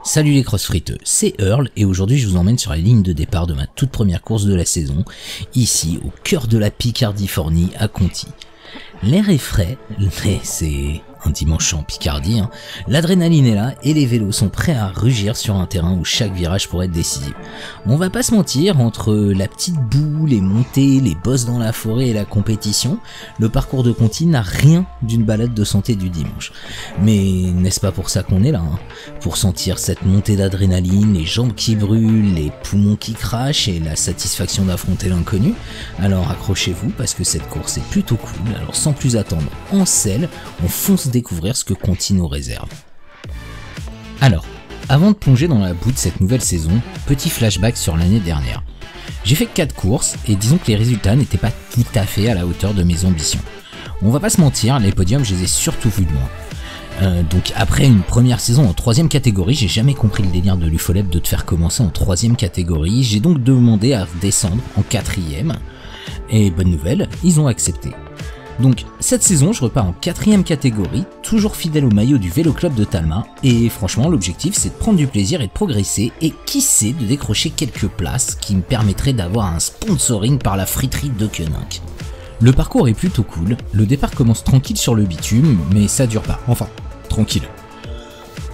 Salut les crossfriteux, c'est Earl et aujourd'hui je vous emmène sur la ligne de départ de ma toute première course de la saison, ici au cœur de la Picardie-Fornie à Conty. L'air est frais, mais c'est un dimanche en Picardie, hein. L'adrénaline est là et les vélos sont prêts à rugir sur un terrain où chaque virage pourrait être décisif. On va pas se mentir, entre la petite boue, les montées, les bosses dans la forêt et la compétition, le parcours de Conty n'a rien d'une balade de santé du dimanche. Mais n'est-ce pas pour ça qu'on est là, hein? Pour sentir cette montée d'adrénaline, les jambes qui brûlent, les poumons qui crachent et la satisfaction d'affronter l'inconnu? Alors accrochez-vous parce que cette course est plutôt cool, alors sans plus attendre, en selle, on fonce découvrir ce que Conty nous réserve. Alors, avant de plonger dans la boue de cette nouvelle saison, petit flashback sur l'année dernière. J'ai fait 4 courses et disons que les résultats n'étaient pas tout à fait à la hauteur de mes ambitions. On va pas se mentir, les podiums je les ai surtout vus de loin. Donc après une première saison en 3ème catégorie, j'ai jamais compris le délire de l'UFOLEP de te faire commencer en 3ème catégorie, j'ai donc demandé à descendre en 4ème, et bonne nouvelle, ils ont accepté. Donc cette saison je repars en 4ème catégorie, toujours fidèle au maillot du Vélo Club de Talma, et franchement l'objectif c'est de prendre du plaisir et de progresser, et qui sait de décrocher quelques places qui me permettraient d'avoir un sponsoring par la friterie de Koenig. Le parcours est plutôt cool, le départ commence tranquille sur le bitume, mais ça dure pas, enfin tranquille.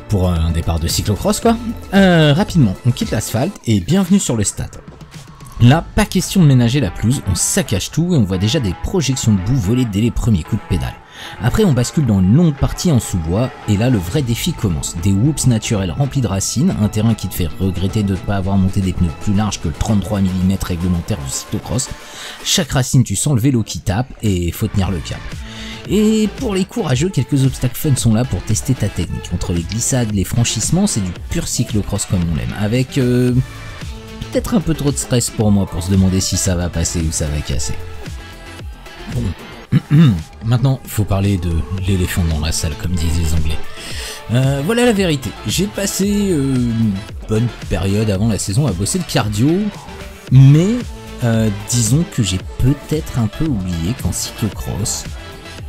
Pour un départ de cyclocross quoi. Rapidement on quitte l'asphalte et bienvenue sur le stade. Là, pas question de ménager la pelouse, on saccage tout et on voit déjà des projections de boue voler dès les premiers coups de pédale. Après on bascule dans une longue partie en sous-bois et là le vrai défi commence. Des whoops naturels remplis de racines, un terrain qui te fait regretter de ne pas avoir monté des pneus plus larges que le 33 mm réglementaire du cyclocross. Chaque racine tu sens le vélo qui tape et faut tenir le cap. Et pour les courageux, quelques obstacles fun sont là pour tester ta technique. Entre les glissades, les franchissements, c'est du pur cyclocross comme on l'aime, avec peut-être un peu trop de stress pour moi pour se demander si ça va passer ou ça va casser. Bon, maintenant il faut parler de l'éléphant dans la salle comme disent les Anglais. Voilà la vérité, j'ai passé une bonne période avant la saison à bosser le cardio, mais disons que j'ai peut-être un peu oublié qu'en cyclocross,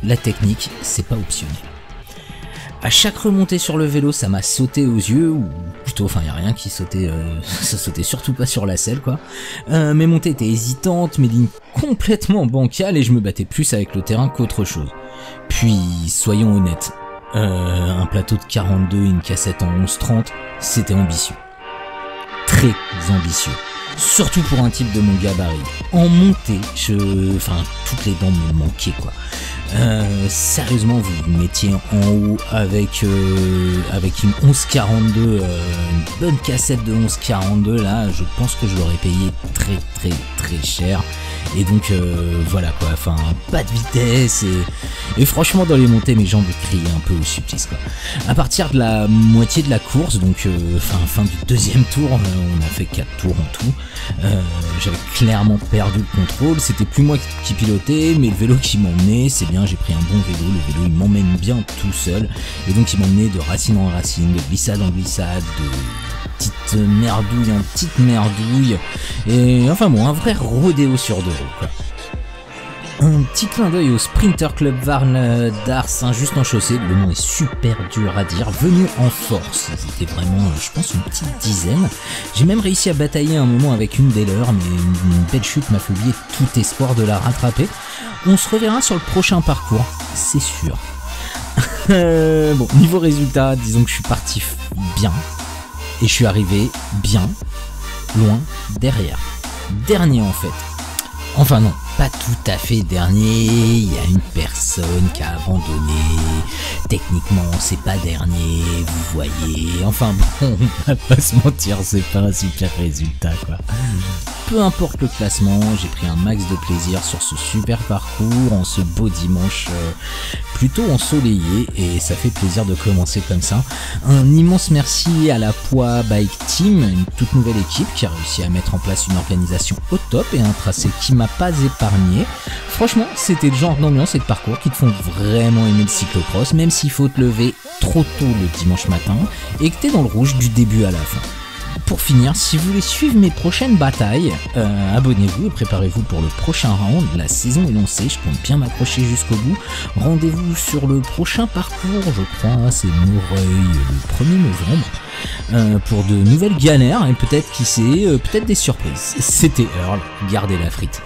la technique c'est pas optionnel. À chaque remontée sur le vélo, ça m'a sauté aux yeux, ou plutôt, enfin, y a rien qui sautait, ça sautait surtout pas sur la selle, quoi. Mes montées étaient hésitantes, mes lignes complètement bancales, et je me battais plus avec le terrain qu'autre chose. Puis, soyons honnêtes, un plateau de 42 et une cassette en 11-30, c'était ambitieux. Très ambitieux. Surtout pour un type de mon gabarit. En montée, enfin, toutes les dents me manquaient, quoi. Sérieusement, vous vous mettiez en haut avec une 1142, une bonne cassette de 1142, là, je pense que je l'aurais payé très cher. Et donc voilà quoi, enfin pas de vitesse et franchement dans les montées mes jambes criaient un peu au supplice quoi. À partir de la moitié de la course, donc fin du deuxième tour, on a fait 4 tours en tout, j'avais clairement perdu le contrôle, c'était plus moi qui pilotais mais le vélo qui m'emmenait, c'est bien, j'ai pris un bon vélo, le vélo il m'emmène bien tout seul et donc il m'emmenait de racine en racine, de glissade en glissade, de petite merdouille en petite merdouille, et enfin bon, un vrai rodéo sur 2 roues quoi. Un petit clin d'œil au Sprinter Club Varne d'Ars, juste en chaussée, le nom est super dur à dire, venu en force, c'était vraiment, je pense, une petite dizaine. J'ai même réussi à batailler un moment avec une des leurs, mais une belle chute m'a fait oublier tout espoir de la rattraper. On se reverra sur le prochain parcours, c'est sûr. Bon, niveau résultat, disons que je suis parti bien. Et je suis arrivé bien, loin, derrière. Dernier en fait. Enfin non, pas tout à fait dernier, il y a une personne qui a abandonné. Techniquement, c'est pas dernier, vous voyez. Enfin bon, on va pas se mentir, c'est pas un super résultat quoi. Peu importe le classement, j'ai pris un max de plaisir sur ce super parcours en ce beau dimanche plutôt ensoleillé et ça fait plaisir de commencer comme ça. Un immense merci à la Poids Bike Team, une toute nouvelle équipe qui a réussi à mettre en place une organisation au top et un tracé qui m'a pas épargné. Franchement, c'était le genre d'ambiance et de parcours qui te font vraiment aimer le cyclocross, même s'il faut te lever trop tôt le dimanche matin et que t'es dans le rouge du début à la fin. Pour finir, si vous voulez suivre mes prochaines batailles, abonnez-vous et préparez-vous pour le prochain round. La saison est lancée, je compte bien m'accrocher jusqu'au bout. Rendez-vous sur le prochain parcours, je crois, c'est Moreuil le 1er novembre. pour de nouvelles galères et peut-être, qui sait, peut-être des surprises. C'était Earl, gardez la frite.